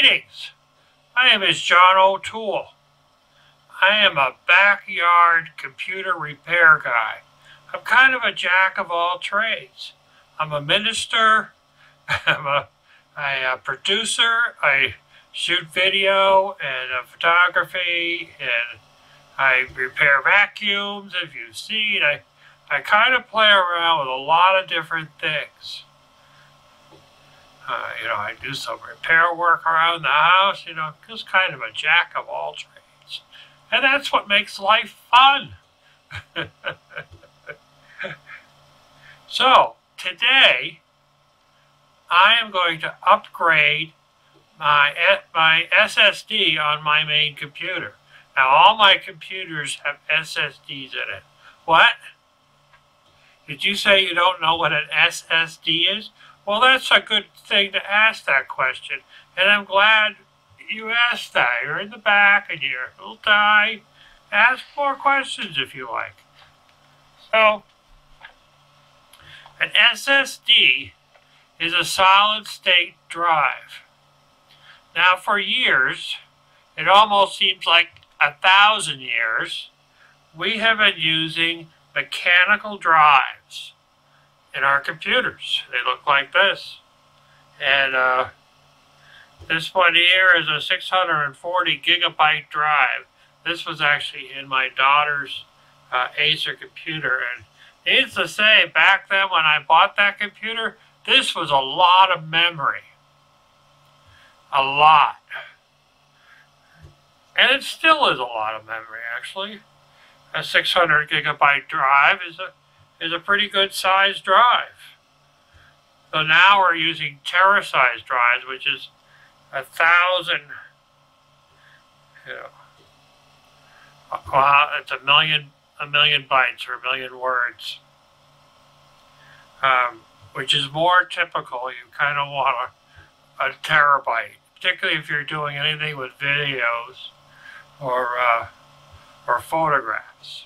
Greetings! My name is John O'Toole. I am a backyard computer repair guy. I'm kind of a jack of all trades. I'm a minister, I'm a producer, I shoot video and photography, and I repair vacuums. If you've seen, I kind of play around with a lot of different things. I do some repair work around the house, just kind of a jack of all trades. And that's what makes life fun. So, today, I am going to upgrade my SSD on my main computer. Now, all my computers have SSDs in it. What? Did you say you don't know what an SSD is? Well, that's a good thing to ask that question, and I'm glad you asked that. You're in the back, and you're a little tie. Ask more questions if you like. So, an SSD is a solid-state drive. Now, for years, it almost seems like 1,000 years, we have been using mechanical drives in our computers. They look like this. And this one here is a 640 gigabyte drive. This was actually in my daughter's Acer computer. And needless to say, back then when I bought that computer, this was a lot of memory. A lot. And it still is a lot of memory, actually. A 600 gigabyte drive is a pretty good sized drive. So now we're using tera-sized drives, which is 1,000, well, it's a million bytes or a million words, which is more typical. You kind of want a terabyte, particularly if you're doing anything with videos or photographs.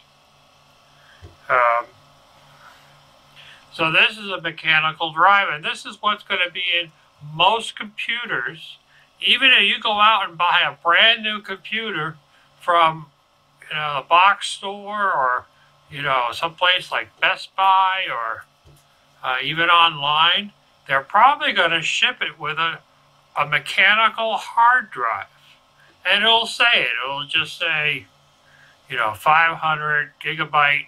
So this is a mechanical drive, and this is what's going to be in most computers. Even if you go out and buy a brand new computer from a box store or someplace like Best Buy or even online, they're probably going to ship it with a mechanical hard drive. And it'll say it. It'll just say, 500 gigabyte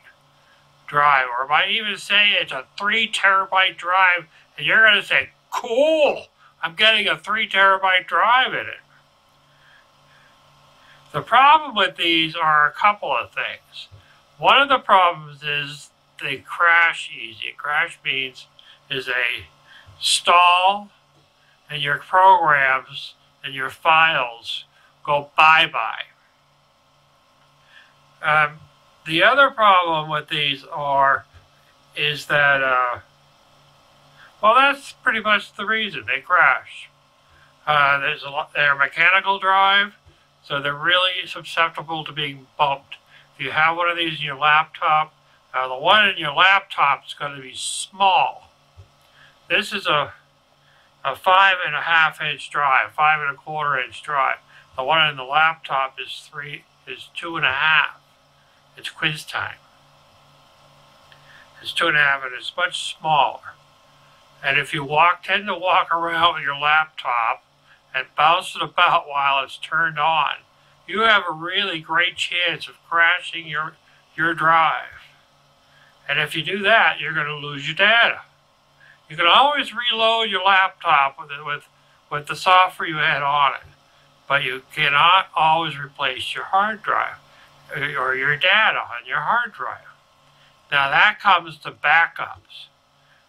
drive, or it might even say it's a 3 terabyte drive, and you're going to say, cool, I'm getting a 3 terabyte drive in it. The problem with these are a couple of things. One of the problems is they crash easy. Crash means is a stall, and your programs and your files go bye-bye. The other problem with these is that, well, that's pretty much the reason they crash. They're a mechanical drive, so they're really susceptible to being bumped. If you have one of these in your laptop, the one in your laptop is going to be small. This is a 5.5 inch drive, 5.25 inch drive. The one in the laptop is 2.5. It's quiz time. It's 2.5 and it's much smaller. And if you tend to walk around with your laptop and bounce it about while it's turned on, you have a really great chance of crashing your drive. And if you do that, you're going to lose your data. You can always reload your laptop with the software you had on it, but you cannot always replace your hard drive or your data on your hard drive. Now that comes to backups.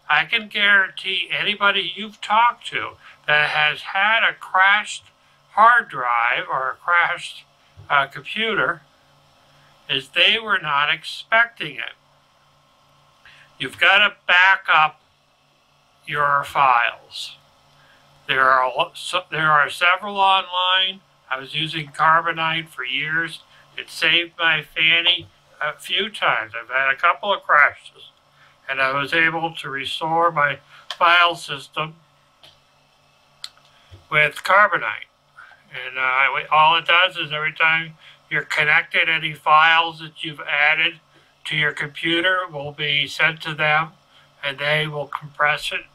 I can guarantee anybody you've talked to that has had a crashed hard drive or a crashed computer is they were not expecting it. You've got to back up your files. There are several online. I was using Carbonite for years. It saved my fanny a few times. I've had a couple of crashes, and I was able to restore my file system with Carbonite. And all it does is every time you're connected, any files that you've added to your computer will be sent to them, and they will compress it,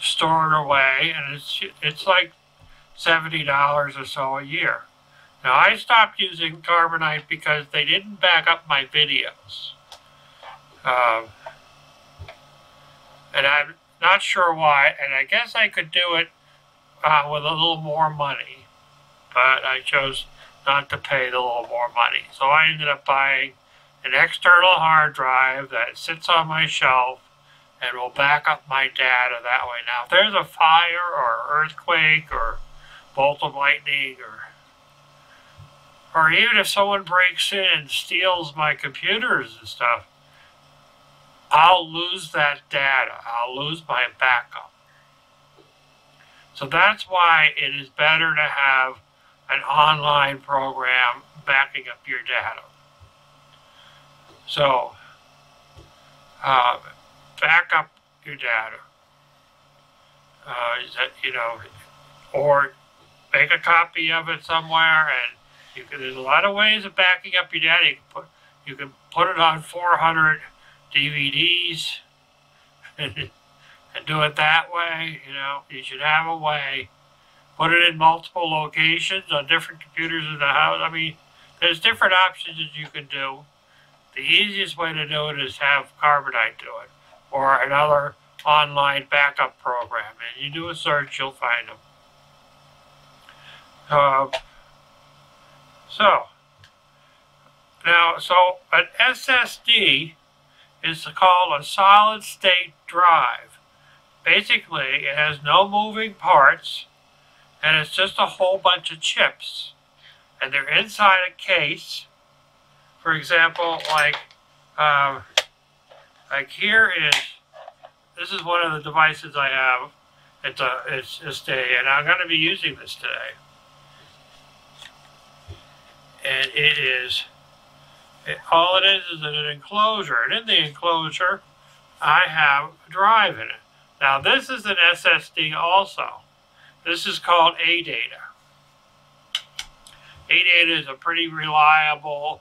store it away, and it's like $70 or so a year. Now, I stopped using Carbonite because they didn't back up my videos. And I'm not sure why, and I guess I could do it with a little more money, but I chose not to pay the little more money. So I ended up buying an external hard drive that sits on my shelf and will back up my data that way. Now, if there's a fire or earthquake or bolt of lightning, or even if someone breaks in and steals my computers and stuff, I'll lose that data. I'll lose my backup. So that's why it is better to have an online program backing up your data. So, back up your data. Or make a copy of it somewhere, and there's a lot of ways of backing up your data. You can put it on 400 DVDs and do it that way. You should have a way. Put it in multiple locations on different computers in the house. I mean, there's different options that you can do. The easiest way to do it is have Carbonite do it, or another online backup program. And you do a search, you'll find them. So an SSD is called a solid-state drive. Basically, it has no moving parts, and it's just a whole bunch of chips. And they're inside a case. For example, like this is one of the devices I have. It's just and I'm going to be using this today. And all it is an enclosure. And in the enclosure, I have a drive in it. Now, this is an SSD also. This is called ADATA. ADATA is a pretty reliable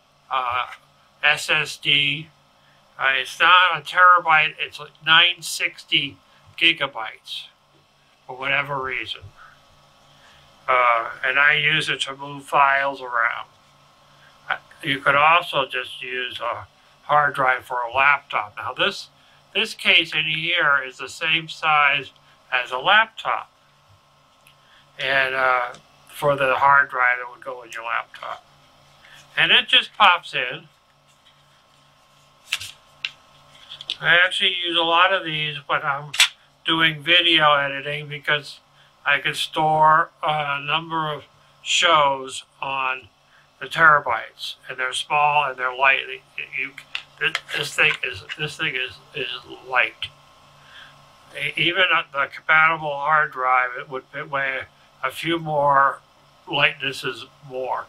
SSD. It's not a terabyte, it's like 960 gigabytes for whatever reason. And I use it to move files around. You could also just use a hard drive for a laptop. Now this case in here is the same size as a laptop. And for the hard drive that would go in your laptop. And it just pops in. I actually use a lot of these when I'm doing video editing because I can store a number of shows on the terabytes, and they're small and they're light. This thing is light. Even the compatible hard drive, it would weigh a few more lightnesses more,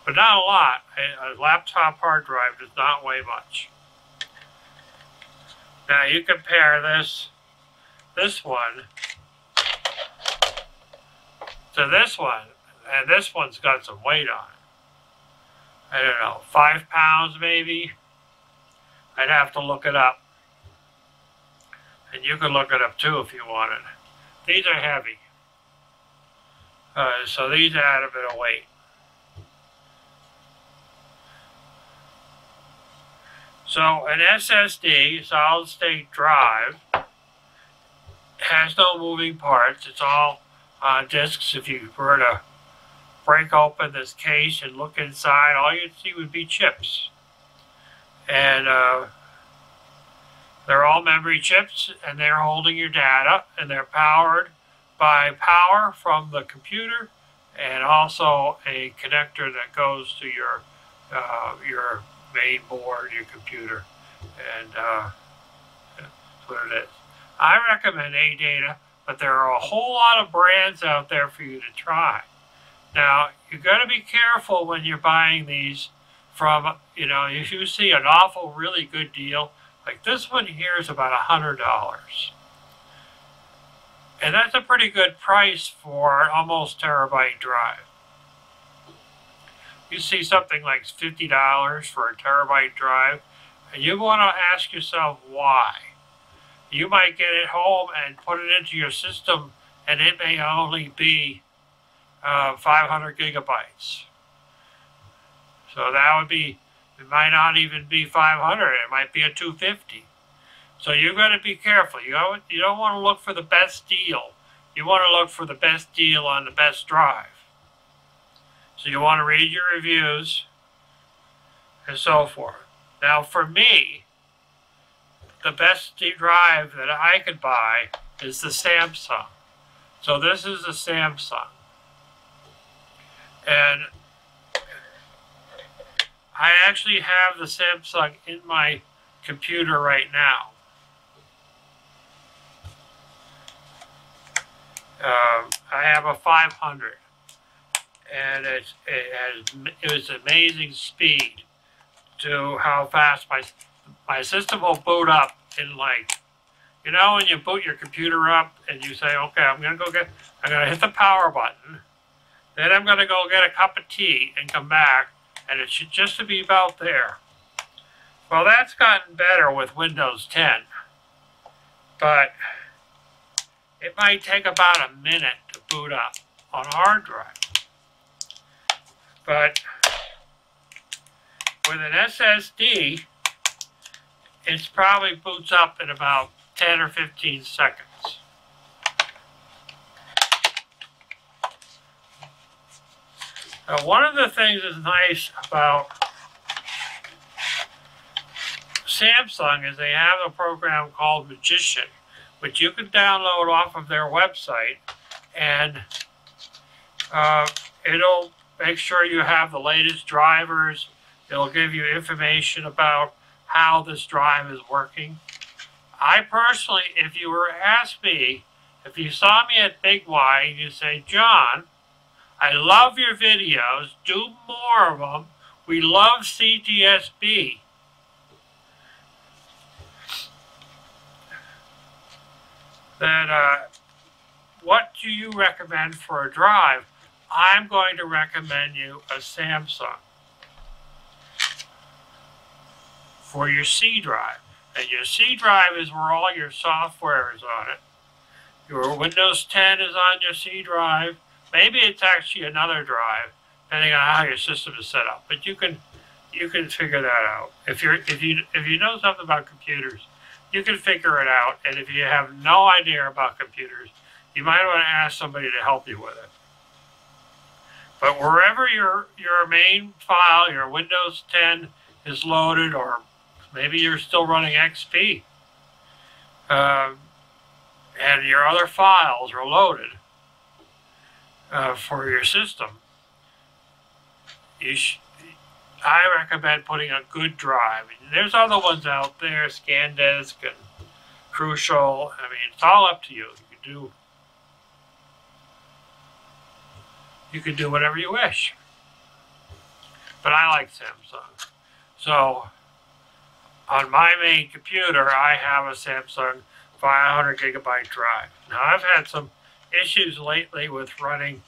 but not a lot. A laptop hard drive does not weigh much. Now you compare this one to this one, and this one's got some weight on it. I don't know, 5 pounds maybe? I'd have to look it up. And you could look it up too if you wanted. These are heavy. So these add a bit of weight. So an SSD, solid state drive, has no moving parts. It's all disks. If you were to break open this case and look inside, all you'd see would be chips. And they're all memory chips, and they're holding your data, and they're powered by power from the computer, and also a connector that goes to your main board, your computer, and that's what it is. I recommend ADATA, but there are a whole lot of brands out there for you to try. Now, you've got to be careful when you're buying these from, if you see an awful really good deal, like this one here is about $100. And that's a pretty good price for an almost terabyte drive. You see something like $50 for a terabyte drive, and you want to ask yourself why. You might get it home and put it into your system, and it may only be 500 gigabytes. So that would be, it might not even be 500, it might be a 250. So you've got to be careful. You don't want to look for the best deal. You want to look for the best deal on the best drive. So you want to read your reviews and so forth. Now for me, the best drive that I could buy is the Samsung. So this is a Samsung. And I actually have the Samsung in my computer right now. I have a 500, and it was amazing speed to how fast my system will boot up in, like, you know, when you boot your computer up and you say, okay, I'm gonna hit the power button, then I'm gonna go get a cup of tea and come back, and it should just be about there. Well, that's gotten better with Windows 10, but it might take about a minute to boot up on a hard drive. But with an SSD, it probably boots up in about 10 or 15 seconds. Now, one of the things that's nice about Samsung is they have a program called Magician, which you can download off of their website, and it'll make sure you have the latest drivers. It'll give you information about how this drive is working. I personally, if you were to ask me, if you saw me at Big Y and you say, John, I love your videos, do more of them, we love CTSB. Then what do you recommend for a drive? I'm going to recommend you a Samsung for your C drive. And your C drive is where all your software is on it. Your Windows 10 is on your C drive. Maybe it's actually another drive, depending on how your system is set up. But you can figure that out. If you know something about computers, you can figure it out. And if you have no idea about computers, you might want to ask somebody to help you with it. But wherever your main file, your Windows 10 is loaded, or maybe you're still running XP, and your other files are loaded for your system, I recommend putting a good drive. There's other ones out there, ScanDisk and Crucial. I mean, it's all up to you. You can do whatever you wish. But I like Samsung. So on my main computer, I have a Samsung 500 gigabyte drive. Now, I've had some issues lately with running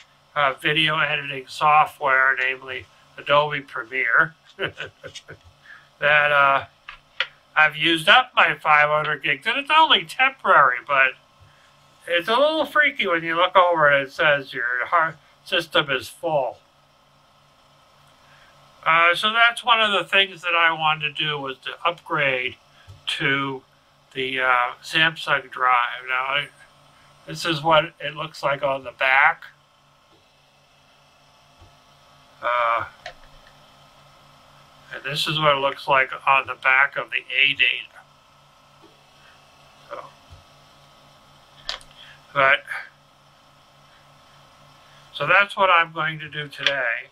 video editing software, namely Adobe Premiere, that I've used up my 500 gigs, and it's only temporary, but it's a little freaky when you look over it and it says your system is full. So that's one of the things that I wanted to do, was to upgrade to the Samsung drive. Now, this is what it looks like on the back. And this is what it looks like on the back of the A data. So that's what I'm going to do today.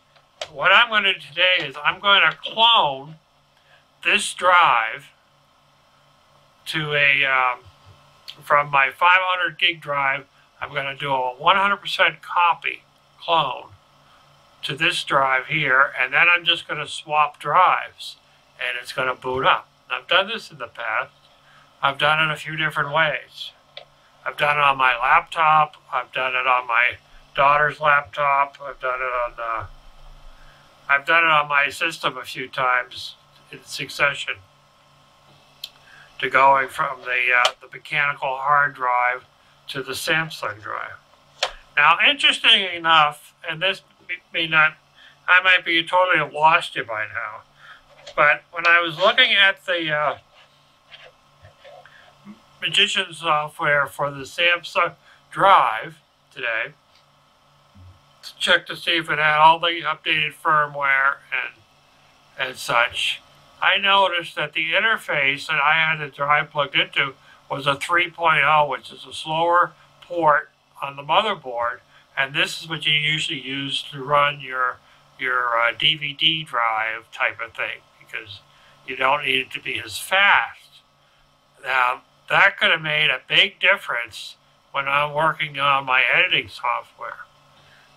What I'm going to do today is I'm going to clone this drive to from my 500 gig drive. I'm going to do a 100% copy clone to this drive here, and then I'm just going to swap drives, and it's going to boot up. I've done this in the past. I've done it a few different ways. I've done it on my laptop. I've done it on my daughter's laptop. I've done it on my system a few times in succession, to going from the mechanical hard drive to the Samsung drive. Now, interestingly enough, and this may not, I might be totally lost you by now, but when I was looking at the Magician software for the Samsung drive today, to check to see if it had all the updated firmware and such, I noticed that the interface that I had the drive plugged into was a 3.0, which is a slower port on the motherboard, and this is what you usually use to run your DVD drive type of thing, because you don't need it to be as fast. Now, that could have made a big difference when I'm working on my editing software.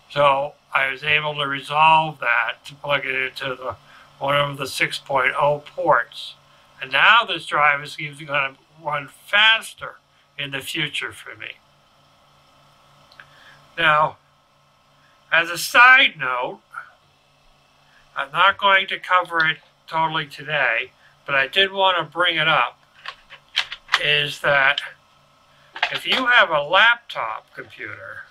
So I was able to resolve that to plug it into one of the 6.0 ports. And now this drive is going to run faster in the future for me. Now, as a side note, I'm not going to cover it totally today, but I did want to bring it up, is that if you have a laptop computer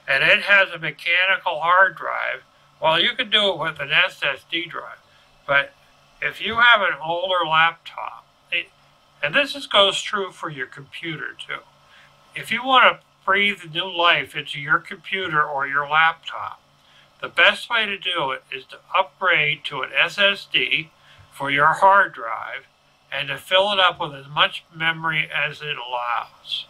and it has a mechanical hard drive, well, you can do it with an SSD drive. But if you have an older laptop, and this goes true for your computer too, if you want to breathe new life into your computer or your laptop, the best way to do it is to upgrade to an SSD for your hard drive and to fill it up with as much memory as it allows.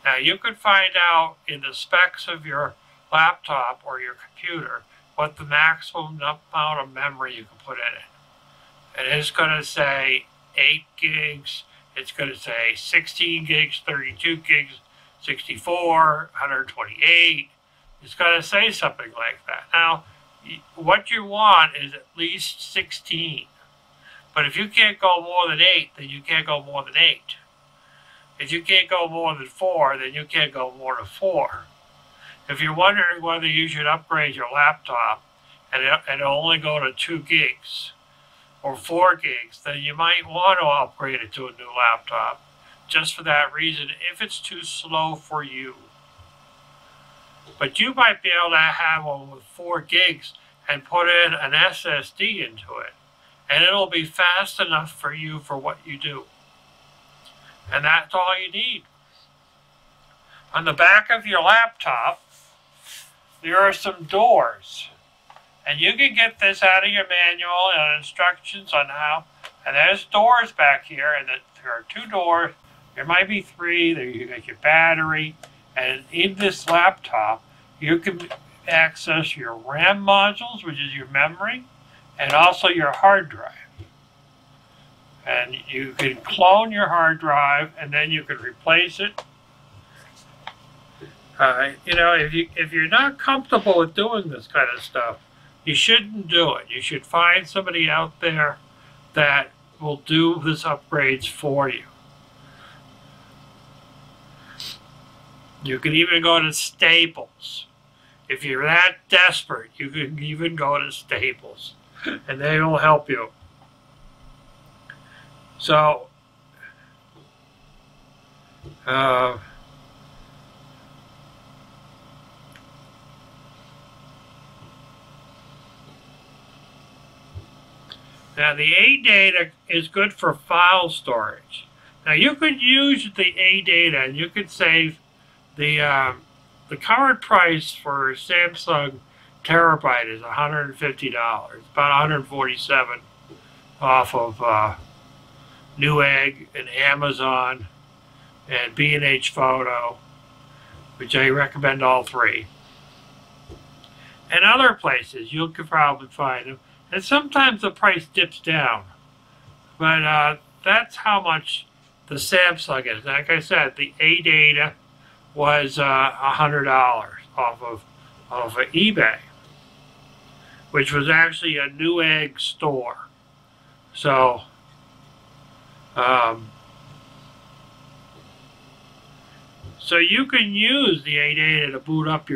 Now, you can find out in the specs of your laptop or your computer what the maximum amount of memory you can put in it. And it's going to say 8 gigs, it's going to say 16 gigs, 32 gigs, 64, 128. It's going to say something like that. Now, what you want is at least 16. But if you can't go more than 8, then you can't go more than 8. If you can't go more than 4, then you can't go more than 4. If you're wondering whether you should upgrade your laptop and only go to 2 gigs or 4 gigs, then you might want to upgrade it to a new laptop, just for that reason, if it's too slow for you. But you might be able to have one with 4 gigs and put in an SSD into it, and it'll be fast enough for you for what you do. And that's all you need. On the back of your laptop, there are some doors. And you can get this out of your manual and instructions on how. And there's doors back here, and there are 2 doors. There might be 3. There you got your battery. And in this laptop, you can access your RAM modules, which is your memory, and also your hard drive. And you can clone your hard drive, and then you can replace it. You know, if you're not comfortable with doing this kind of stuff, you shouldn't do it. You should find somebody out there that will do this upgrades for you. You can even go to Staples. If you're that desperate, you can even go to Staples, and they will help you. So, now the ADATA is good for file storage. Now you could use the ADATA, and you could save the current price for Samsung terabyte is $150, about $147 off of Newegg and Amazon and B&H Photo, which I recommend all 3. And other places you could probably find them. And sometimes the price dips down. But that's how much the Samsung is. Like I said, the ADATA was $100 off of eBay, which was actually a Newegg store. So, So you can use the ADATA to boot up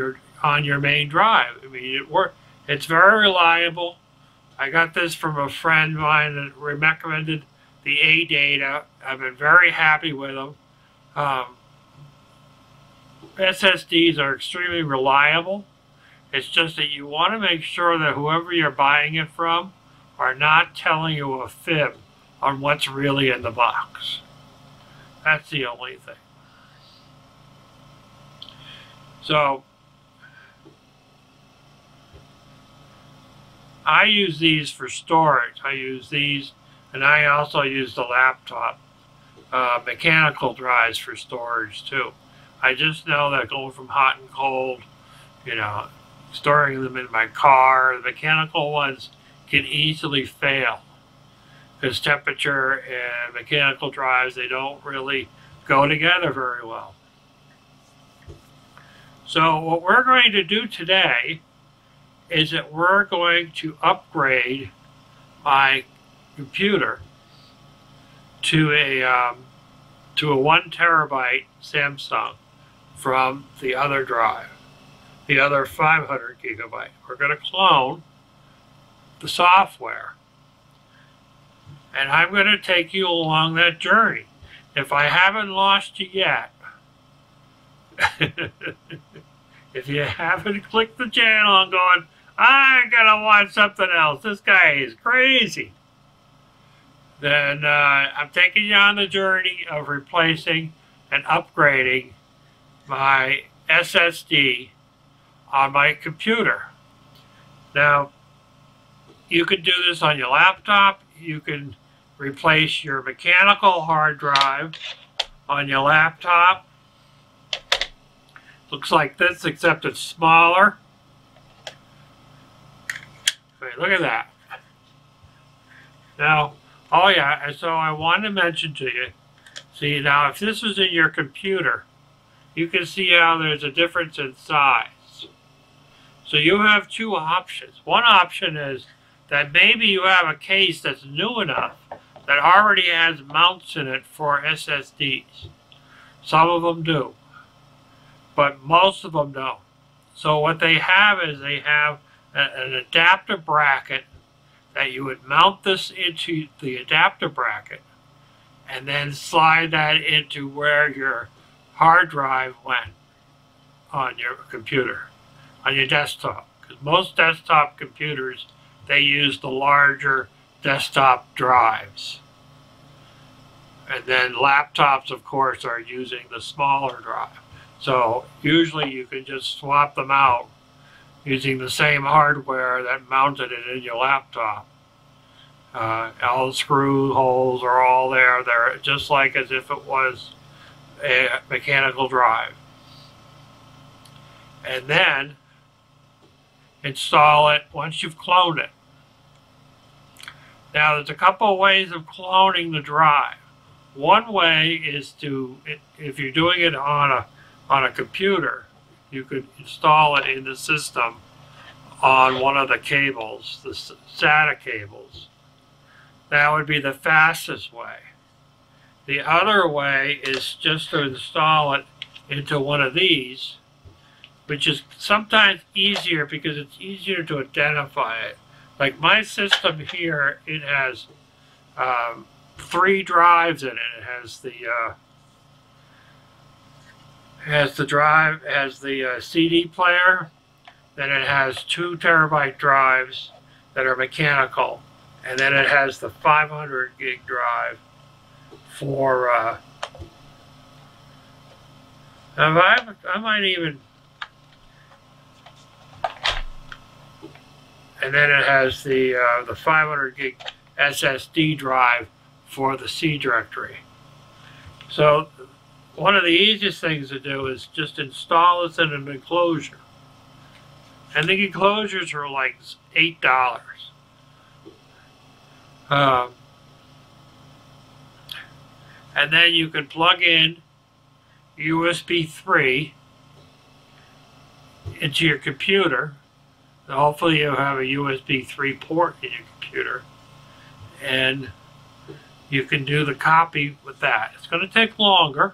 on your main drive. I mean, it's very reliable. I got this from a friend of mine that recommended the ADATA. I've been very happy with them. SSDs are extremely reliable. It's just that you want to make sure that whoever you're buying it from are not telling you a fib on what's really in the box. That's the only thing. So, I use these for storage. I use these, and I also use the laptop mechanical drives for storage too. I just know that going from hot and cold, you know, storing them in my car, the mechanical ones can easily fail because temperature and mechanical drives, they don't really go together very well. So what we're going to do today is that we're going to upgrade my computer to a 1 terabyte Samsung from the other drive, the other 500 gigabyte. We're going to clone the software, and I'm going to take you along that journey. If I haven't lost you yet, if you haven't clicked the channel and going, I'm gonna watch something else, this guy is crazy, then I'm taking you on the journey of replacing and upgrading my SSD on my computer. Now, you can do this on your laptop. You can replace your mechanical hard drive on your laptop. Looks like this, except it's smaller. Okay, look at that. Now, oh yeah, and so I wanted to mention to you, see now if this was in your computer, you can see how there's a difference in size. So you have two options. One option is that maybe you have a case that's new enough that already has mounts in it for SSDs. Some of them do, but most of them don't. So what they have is they have an adapter bracket that you would mount this into the adapter bracket and then slide that into where your hard drive went on your computer, on your desktop. Because most desktop computers, they use the larger desktop drives. And then laptops, of course, are using the smaller drive. So usually you can just swap them out using the same hardware that mounted it in your laptop. All the screw holes are all there. They're just like as if it was a mechanical drive. And then install it once you've cloned it. Now there's a couple of ways of cloning the drive. One way is to, if you're doing it on a computer, you could install it in the system on one of the cables, the SATA cables. That would be the fastest way. The other way is just to install it into one of these, which is sometimes easier because it's easier to identify it. Like my system here, it has 3 drives in it. It has the CD player, then it has 2 terabyte drives that are mechanical, and then it has the 500 gig drive for I might even, and then it has the 500 gig SSD drive for the C directory. So one of the easiest things to do is just install this in an enclosure. And the enclosures are like $8. And then you can plug in USB 3 into your computer. So hopefully you have a USB 3 port in your computer. And you can do the copy with that. It's going to take longer.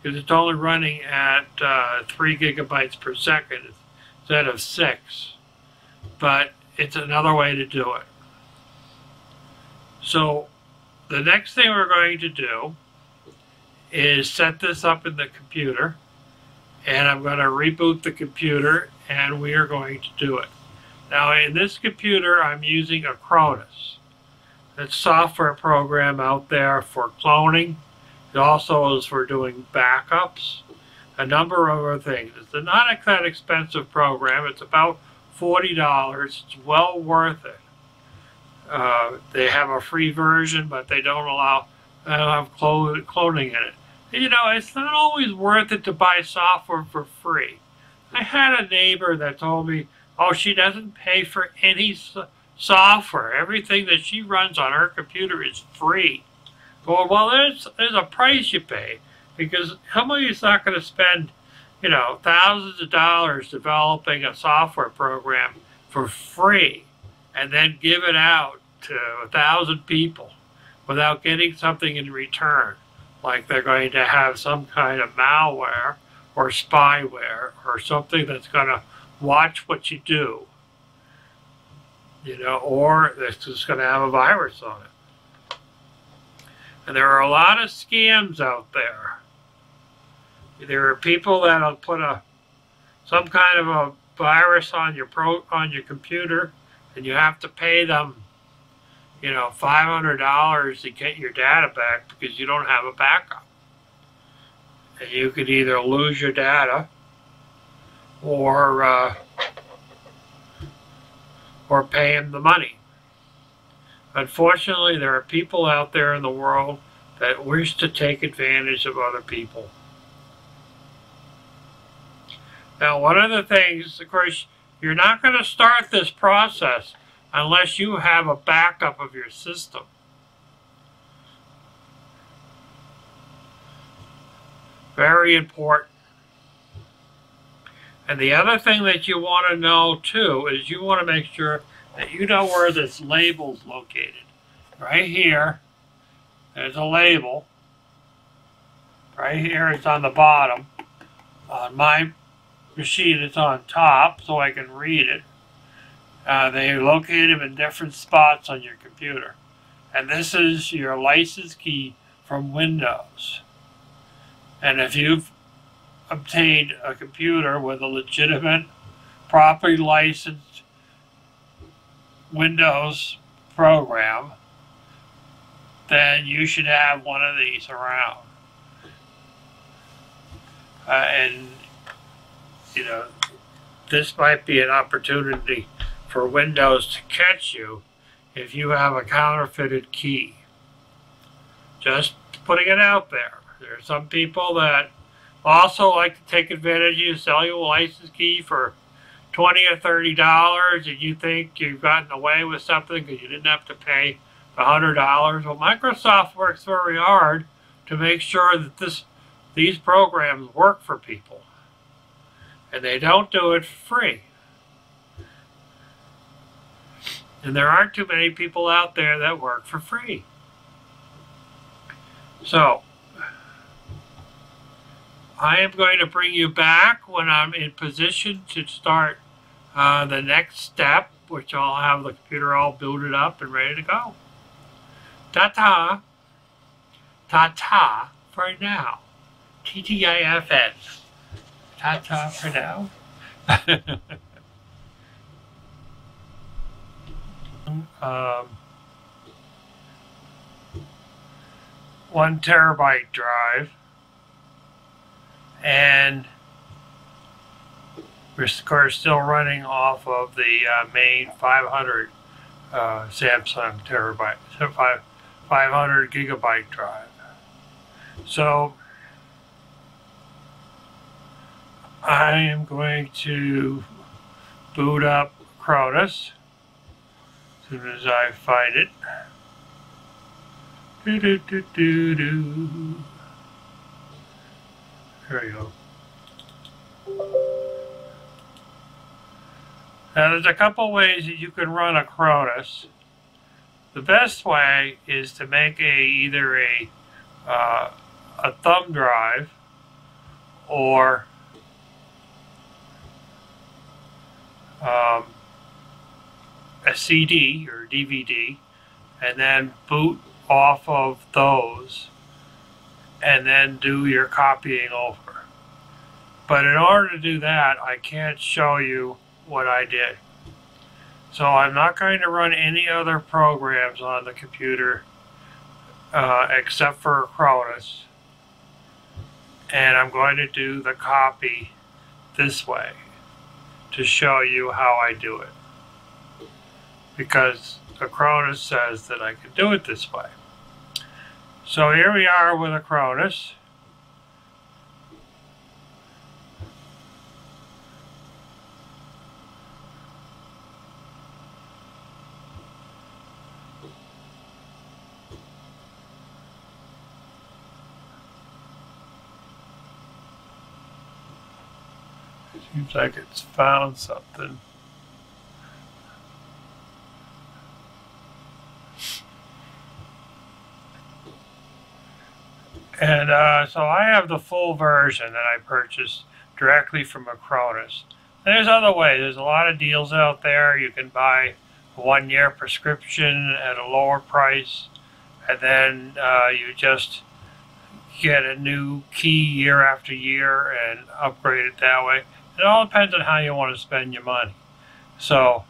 because it's only running at 3 gigabytes per second instead of 6. But it's another way to do it. So the next thing we're going to do is set this up in the computer, and I'm going to reboot the computer, and we are going to do it. Now in this computer I'm using Acronis. It's a software program out there for cloning. It also is for doing backups, a number of other things. It's not that expensive program. It's about $40. It's well worth it. They have a free version, but they don't have cloning in it. And, you know, it's not always worth it to buy software for free. I had a neighbor that told me, oh, she doesn't pay for any software. Everything that she runs on her computer is free. Well, there's a price you pay, because somebody's not going to spend, you know, thousands of dollars developing a software program for free and then give it out to 1,000 people without getting something in return, like they're going to have some kind of malware or spyware or something that's going to watch what you do, you know, or this is going to have a virus on it. And there are a lot of scams out there. There are people that'll put some kind of a virus on your computer, and you have to pay them, you know, $500 to get your data back because you don't have a backup. And you could either lose your data or pay them the money. Unfortunately, there are people out there in the world that wish to take advantage of other people. Now, one of the things, of course, you're not going to start this process unless you have a backup of your system. Very important. And the other thing that you want to know, too, is you want to make sure that you know where this label is located. Right here, there's a label. Right here, it's on the bottom. On my machine, it's on top, so I can read it. They locate them in different spots on your computer. And this is your license key from Windows. And if you've obtained a computer with a legitimate, properly licensed Windows program, then you should have one of these around. And, you know, this might be an opportunity for Windows to catch you if you have a counterfeited key. Just putting it out there. There are some people that also like to take advantage of you, sell you a license key for $20 or $30, and you think you've gotten away with something because you didn't have to pay $100. Well, Microsoft works very hard to make sure that these programs work for people, and they don't do it free. And there aren't too many people out there that work for free. So, I am going to bring you back when I'm in position to start the next step, which I'll have the computer all booted up and ready to go. Ta-ta. Ta-ta for now. T-T-I-F-N. Ta-ta for now. 1 terabyte drive, and we're of course still running off of the main 500 Samsung terabyte, 500 gigabyte drive. So I am going to boot up Acronis as soon as I find it. There we go. Now there's a couple ways that you can run Acronis. The best way is to make either a thumb drive or a CD or DVD, and then boot off of those and then do your copying over. But in order to do that, I can't show you what I did. So I'm not going to run any other programs on the computer except for Acronis. And I'm going to do the copy this way to show you how I do it. Because Acronis says that I can do it this way. So here we are with Acronis. Seems like it's found something. And so I have the full version that I purchased directly from Acronis. There's other ways. There's a lot of deals out there. You can buy a 1-year prescription at a lower price, and then you just get a new key year after year and upgrade it that way. It all depends on how you want to spend your money. So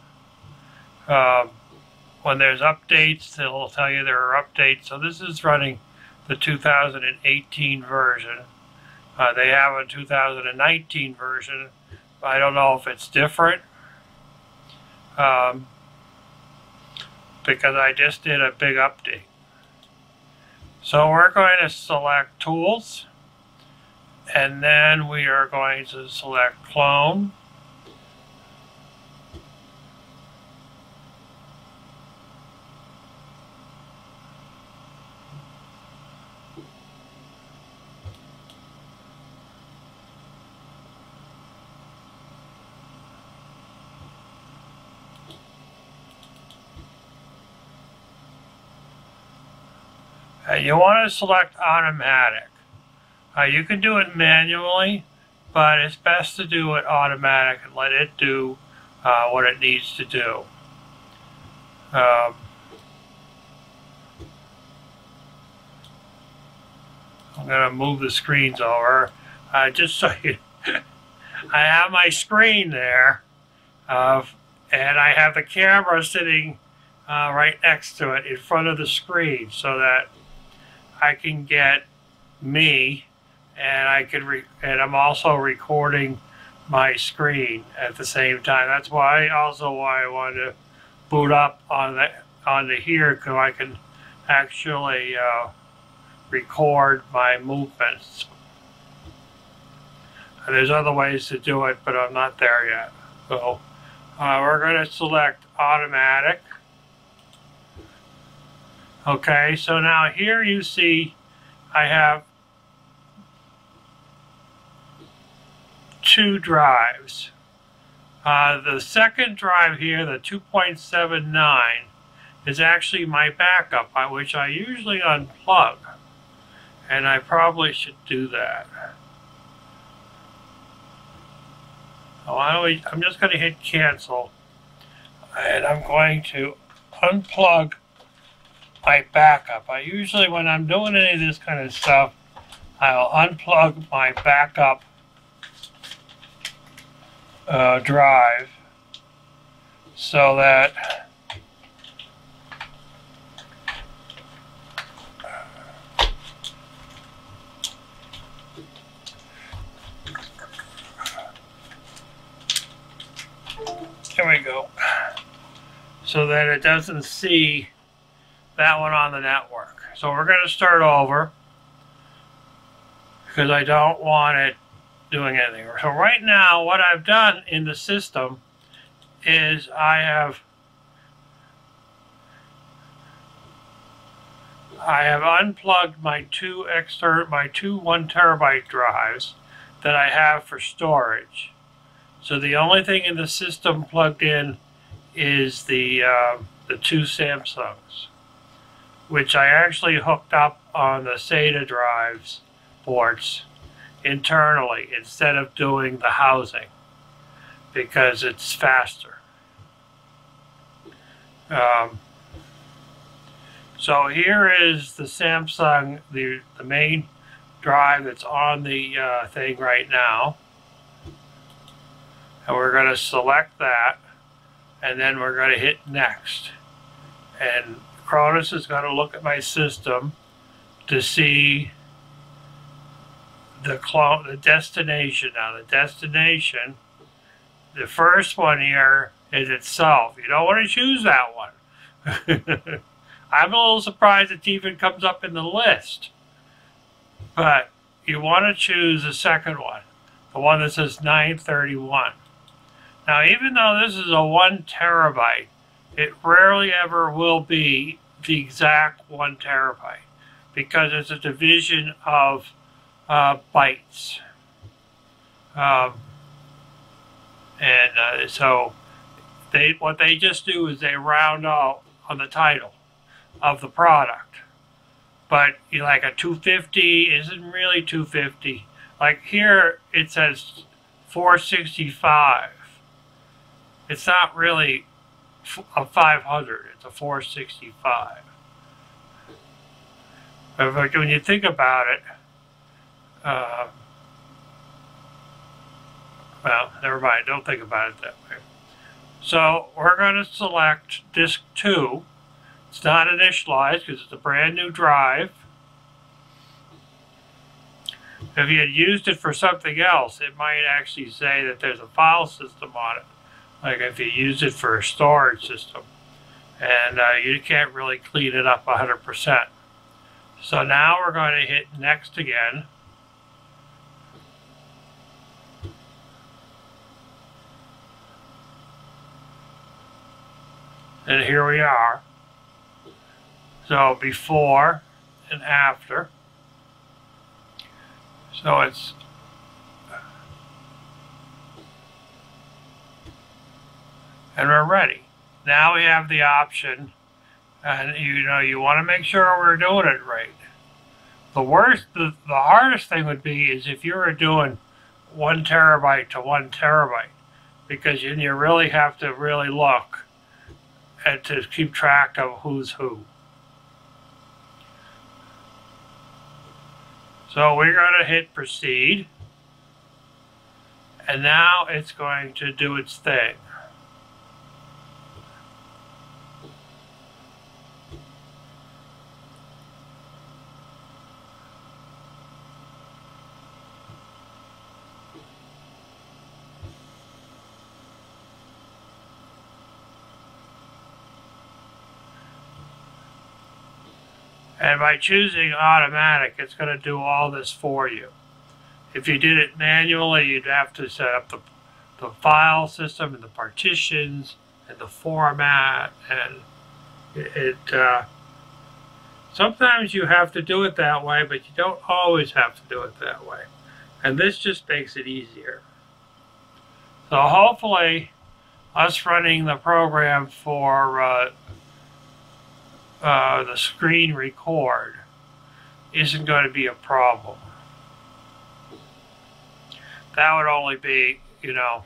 when there's updates, they'll tell you there are updates. So this is running the 2018 version. They have a 2019 version. I don't know if it's different because I just did a big update. So we're going to select Tools, and then we are going to select Clone. You want to select automatic. You can do it manually, but it's best to do it automatic and let it do what it needs to do. I'm going to move the screens over just so you I have my screen there, and I have the camera sitting right next to it in front of the screen so that I can get me, and and I'm also recording my screen at the same time. That's why I wanted to boot up onto here, so I can actually record my movements. And there's other ways to do it, but I'm not there yet. So we're going to select automatic. Okay, so now here you see I have 2 drives. The second drive here, the 2.79, is actually my backup, which I usually unplug. And I probably should do that. I'm just going to hit cancel. And I'm going to unplug my backup. I usually, when I'm doing any of this kind of stuff, I'll unplug my backup drive so that there we go, so that it doesn't see that one on the network. So we're going to start over because I don't want it doing anything. So right now what I've done in the system is I have unplugged my two 1 terabyte drives that I have for storage. So the only thing in the system plugged in is the 2 Samsungs, which I actually hooked up on the SATA drives ports, internally instead of doing the housing because it's faster. So here is the Samsung, the main drive that's on the thing right now. And we're going to select that, and then we're going to hit next. And Acronis is going to look at my system to see the destination. Now the destination, the first one here is itself. You don't want to choose that one. I'm a little surprised it even comes up in the list. But you want to choose the second one, the one that says 931. Now even though this is a 1 terabyte, it rarely ever will be the exact 1 terabyte because it's a division of bytes. So what they just do is they round out on the title of the product. But like a 250 isn't really 250. Like here it says 465. It's not really a 500, it's a 465. But when you think about it, well, never mind, don't think about it that way. So we're going to select disk 2. It's not initialized because it's a brand new drive. If you had used it for something else, it might actually say that there's a file system on it. Like if you use it for a storage system. And you can't really clean it up 100%. So now we're going to hit next again. And here we are. So before and after. So it's and we're ready. Now we have the option, and you want to make sure we're doing it right. The hardest thing would be is if you were doing 1 terabyte to 1 terabyte, because you really have to really look and to keep track of who's who. So we're going to hit proceed, and now it's going to do its thing. And by choosing automatic, it's going to do all this for you. If you did it manually, you'd have to set up the file system and the partitions and the format. And sometimes you have to do it that way, but you don't always have to do it that way. And this just makes it easier. So hopefully, us running the program for the screen record isn't going to be a problem. That would only be, the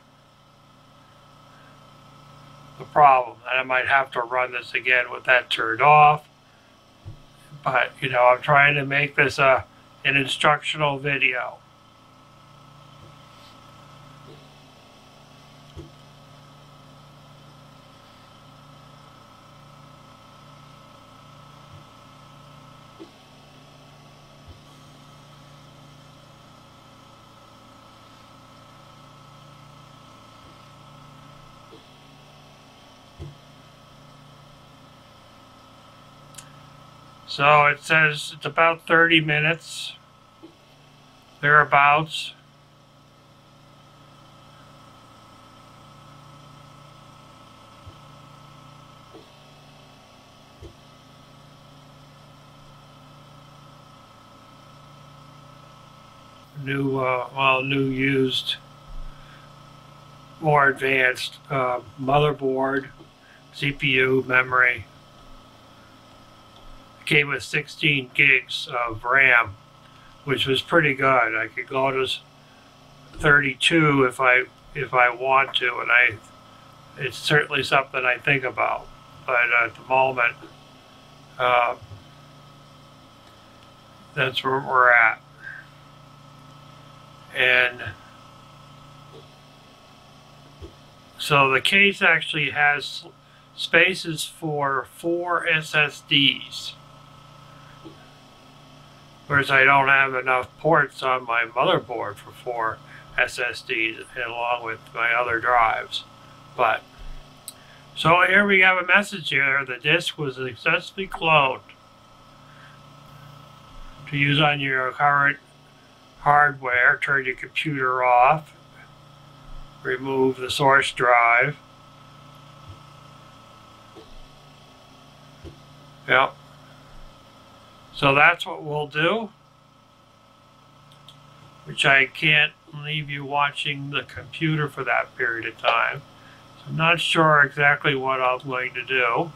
problem. And I might have to run this again with that turned off. But, I'm trying to make this an instructional video. So it says it's about 30 minutes, thereabouts. New used, more advanced motherboard, CPU, memory. Came with 16 gigs of RAM, which was pretty good. I could go to 32 if I want to, and it's certainly something I think about. But at the moment, that's where we're at. And so the case actually has spaces for 4 SSDs, whereas I don't have enough ports on my motherboard for 4 SSDs along with my other drives. But so here we have a message here: the disk was successfully cloned. To use on your current hardware, turn your computer off, remove the source drive. Yep. So that's what we'll do, which I can't leave you watching the computer for that period of time. So I'm not sure exactly what I'm going to do.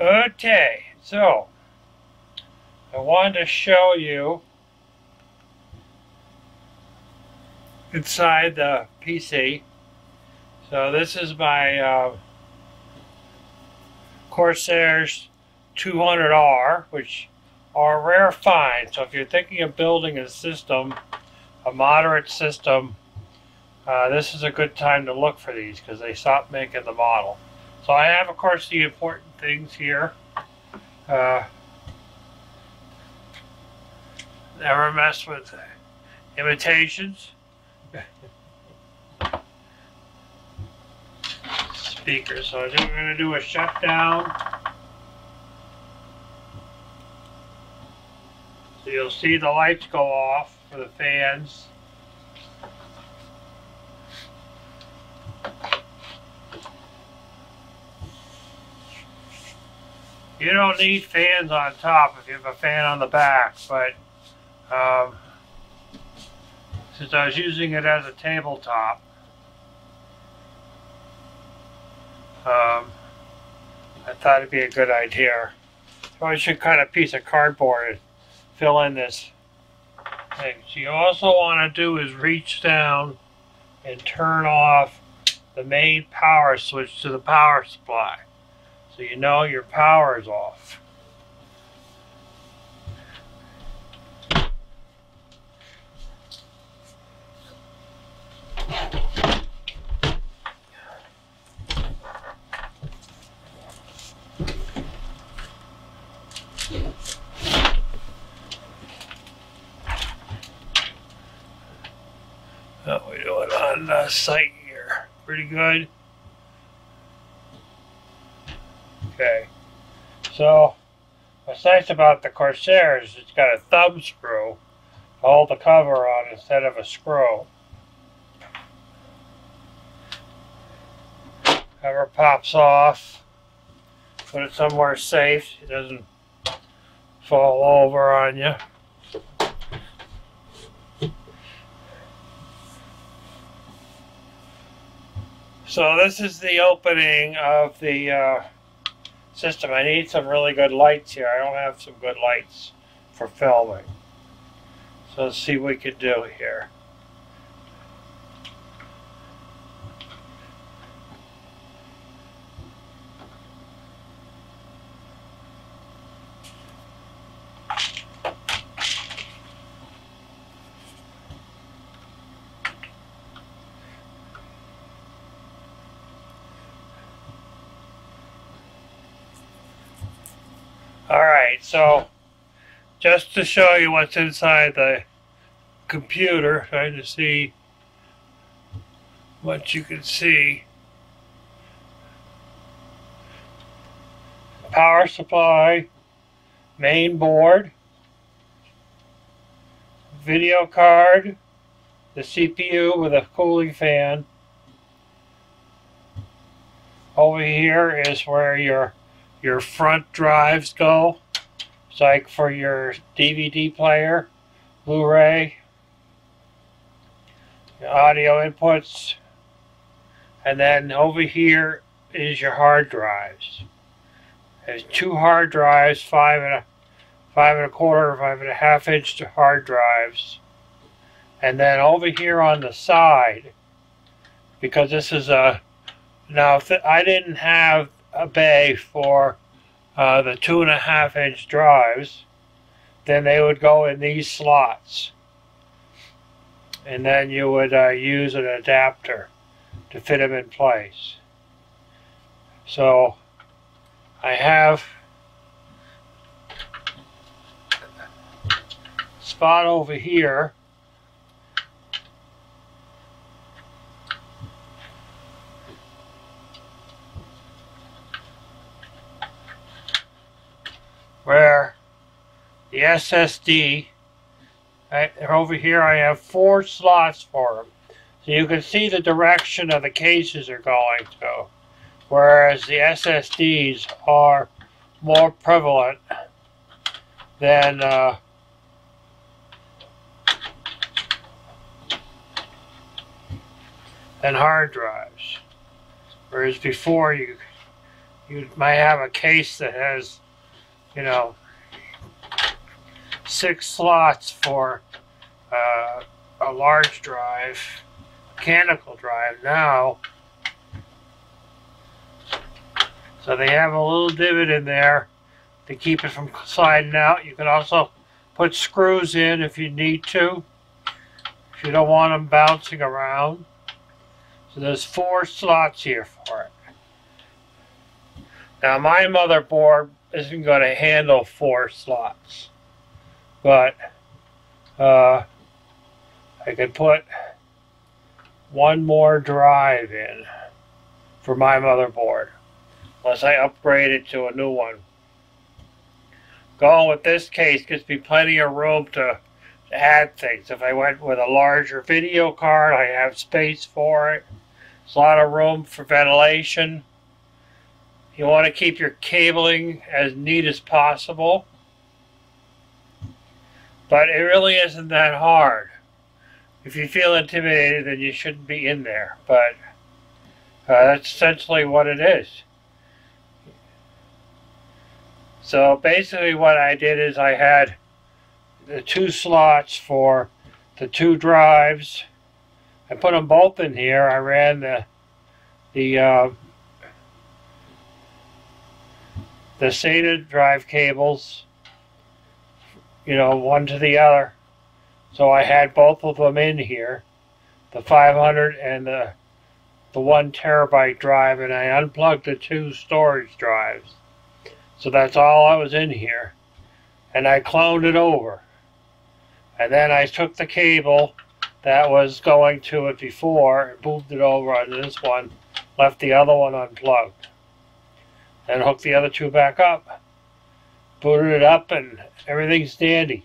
Okay, so I wanted to show you inside the PC. So this is my Corsair's 200R, which are a rare find. So if you're thinking of building a system, a moderate system, this is a good time to look for these because they stopped making the model. So I have, of course, the important things here. Never mess with imitations. Speakers. So I'm going to do a shutdown. So you'll see the lights go off for the fans. You don't need fans on top if you have a fan on the back, but since I was using it as a tabletop, I thought it'd be a good idea. So I should cut a piece of cardboard and fill in this thing. So you also want to do is reach down and turn off the main power switch to the power supply, so you know your power is off. How we doing on site here? Pretty good. Okay, so what's nice about the Corsair is it's got a thumb screw to hold the cover on instead of a screw. Cover pops off. Put it somewhere safe. It doesn't fall over on you. So this is the opening of the system. I need some really good lights here. I don't have some good lights for filming. So let's see what we can do here. Alright, so just to show you what's inside the computer, trying to see what you can see. Power supply, main board, video card, the CPU with a cooling fan. Over here is where your front drives go. It's like for your DVD player, Blu-ray. your audio inputs, and then over here is your hard drives. There's two hard drives, 5 1/4, 5 1/2 inch hard drives. And then over here on the side, because this is a, now if I didn't have a bay for the 2.5 inch drives, then they would go in these slots. And then you would use an adapter to fit them in place. So I have a spot over here where the SSD, over here I have 4 slots for them. So you can see the direction of the cases are going to, whereas the SSDs are more prevalent than hard drives. Whereas before you might have a case that has, you know, 6 slots for a large drive, mechanical drive now. So they have a little divot in there to keep it from sliding out. You can also put screws in if you need to, if you don't want them bouncing around. So there's 4 slots here for it. Now my motherboard isn't going to handle 4 slots, but I could put 1 more drive in for my motherboard, unless I upgrade it to a new one. Going with this case gives me plenty of room to add things. If I went with a larger video card, I have space for it. There's a lot of room for ventilation. You want to keep your cabling as neat as possible. But it really isn't that hard. If you feel intimidated, then you shouldn't be in there. But that's essentially what it is. So basically what I did is I had the 2 slots for the 2 drives. I put them both in here. I ran the SATA drive cables, you know, one to the other. So I had both of them in here, the 500 and the 1 terabyte drive, and I unplugged the 2 storage drives. So that's all that was in here. And I cloned it over. And then I took the cable that was going to it before and moved it over onto this one, left the other one unplugged. And hooked the other 2 back up. Booted it up and everything's dandy.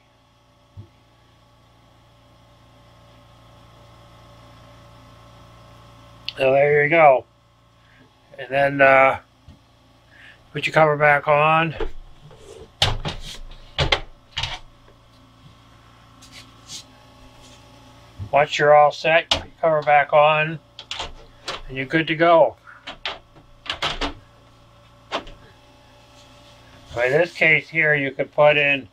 So there you go. And then put your cover back on. Once you're all set, put your cover back on and you're good to go. In this case here, you could put in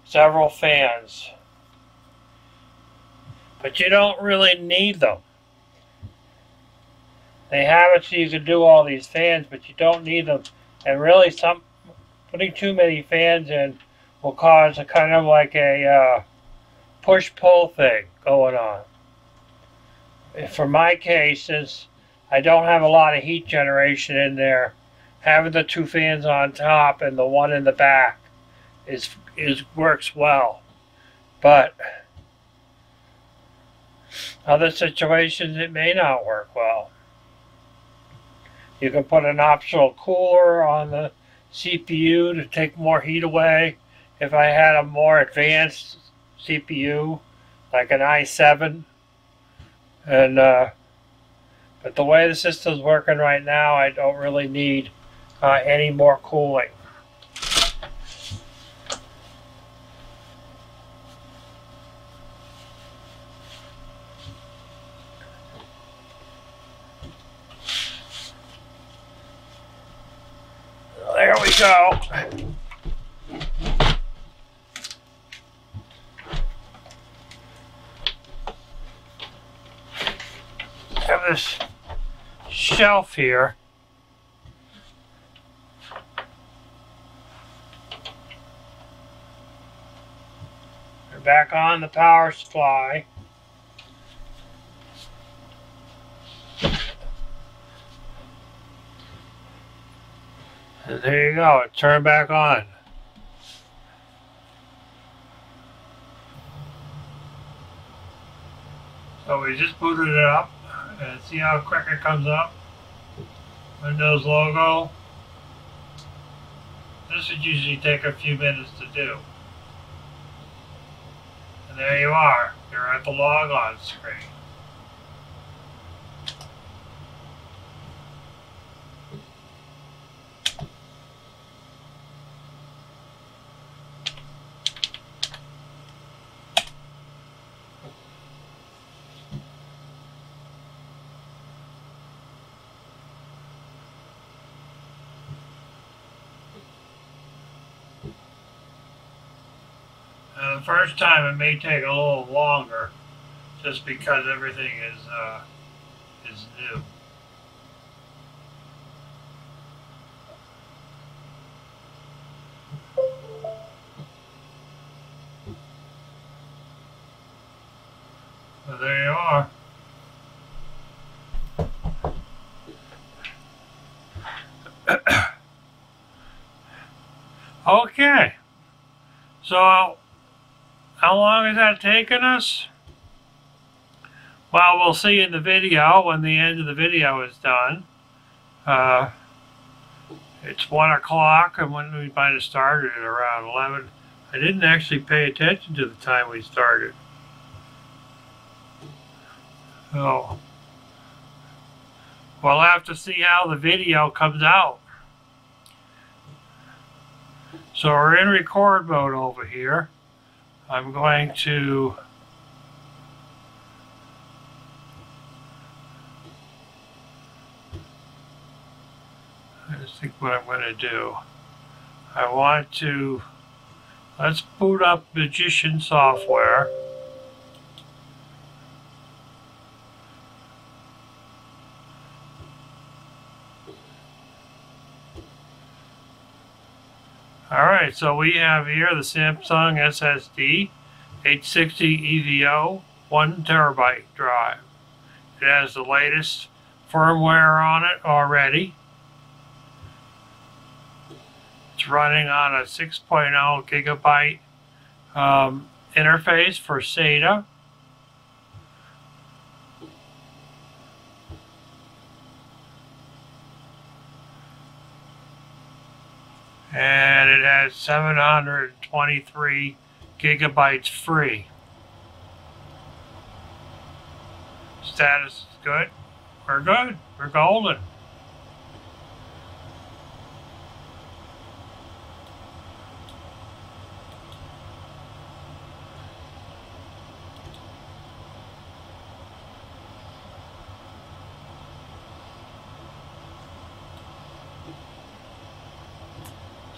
several fans, but you don't really need them. They have it so you can do all these fans, but you don't need them. And really, putting too many fans in will cause a kind of like a push-pull thing going on. For my case, since I don't have a lot of heat generation in there, having the 2 fans on top and the 1 in the back works well. But other situations it may not work well. You can put an optional cooler on the CPU to take more heat away. If I had a more advanced CPU, like an i7, and but the way the system's working right now, I don't really need any more cooling. There we go. Have this shelf here. We're back on the power supply. And there you go, it turned back on. So we just booted it up and see how quick it comes up. Windows logo. This would usually take a few minutes to do. And there you are, you're at the log on screen. The first time it may take a little longer, just because everything is new. So there you are. Okay. So how long has that taken us? Well, we'll see in the video when the end of the video is done. It's 1 o'clock, and when we might have started at around 11. I didn't actually pay attention to the time we started. So we'll have to see how the video comes out. So we're in record mode over here. I'm going to think what I'm going to do. I want to, let's boot up Magician Software. Alright, so we have here the Samsung SSD 860 EVO 1 terabyte drive. It has the latest firmware on it already. It's running on a 6.0 gigabyte interface for SATA. And it has 723 gigabytes free. Status is good. We're good. We're golden.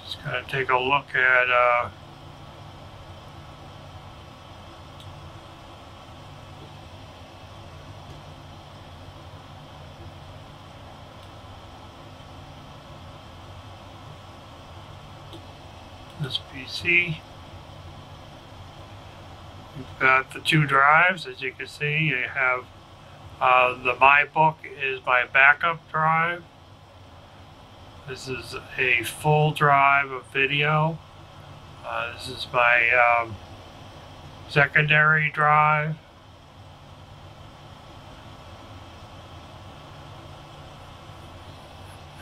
Just gonna take a look at this PC. We've got the 2 drives, as you can see. You have the My Book is my backup drive. This is a full drive of video. This is my secondary drive.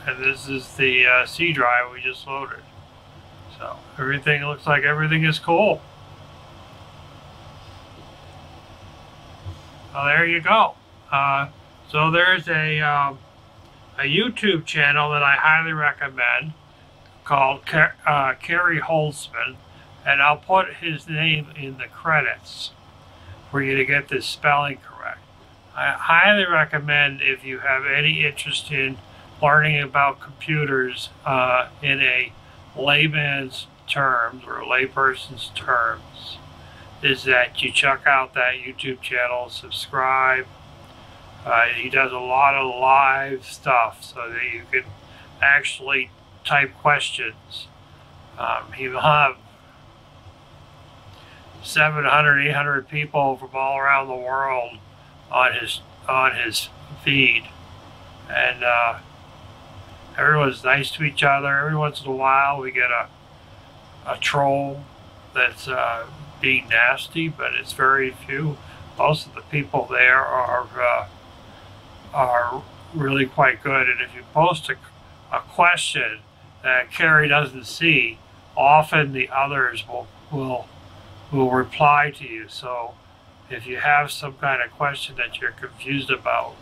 And this is the C drive we just loaded. So everything looks like everything is cool. Well, there you go. So there's a YouTube channel that I highly recommend called Carey Holzman, and I'll put his name in the credits for you to get this spelling correct. I highly recommend, if you have any interest in learning about computers in a layman's terms or a layperson's terms is that you check out that YouTube channel, subscribe. He does a lot of live stuff so that you can actually type questions. He will have 700, 800 people from all around the world on his feed, and everyone's nice to each other. Every once in a while we get a troll that's being nasty, but it's very few. Most of the people there are really quite good, and if you post a question that Carey doesn't see, often the others will reply to you. So if you have some kind of question that you're confused about,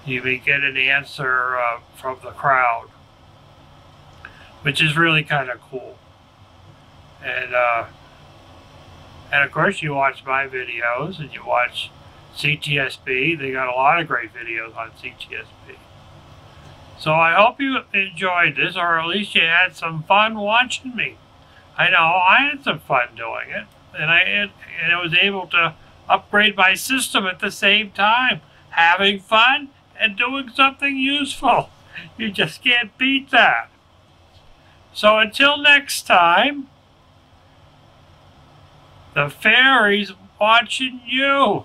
you may get an answer from the crowd, which is really kind of cool. And of course you watch my videos and you watch CTSB. They got a lot of great videos on CTSB. So I hope you enjoyed this, or at least you had some fun watching me. I know I had some fun doing it, and I was able to upgrade my system at the same time, having fun and doing something useful. You just can't beat that. So until next time, the fairy's watching you.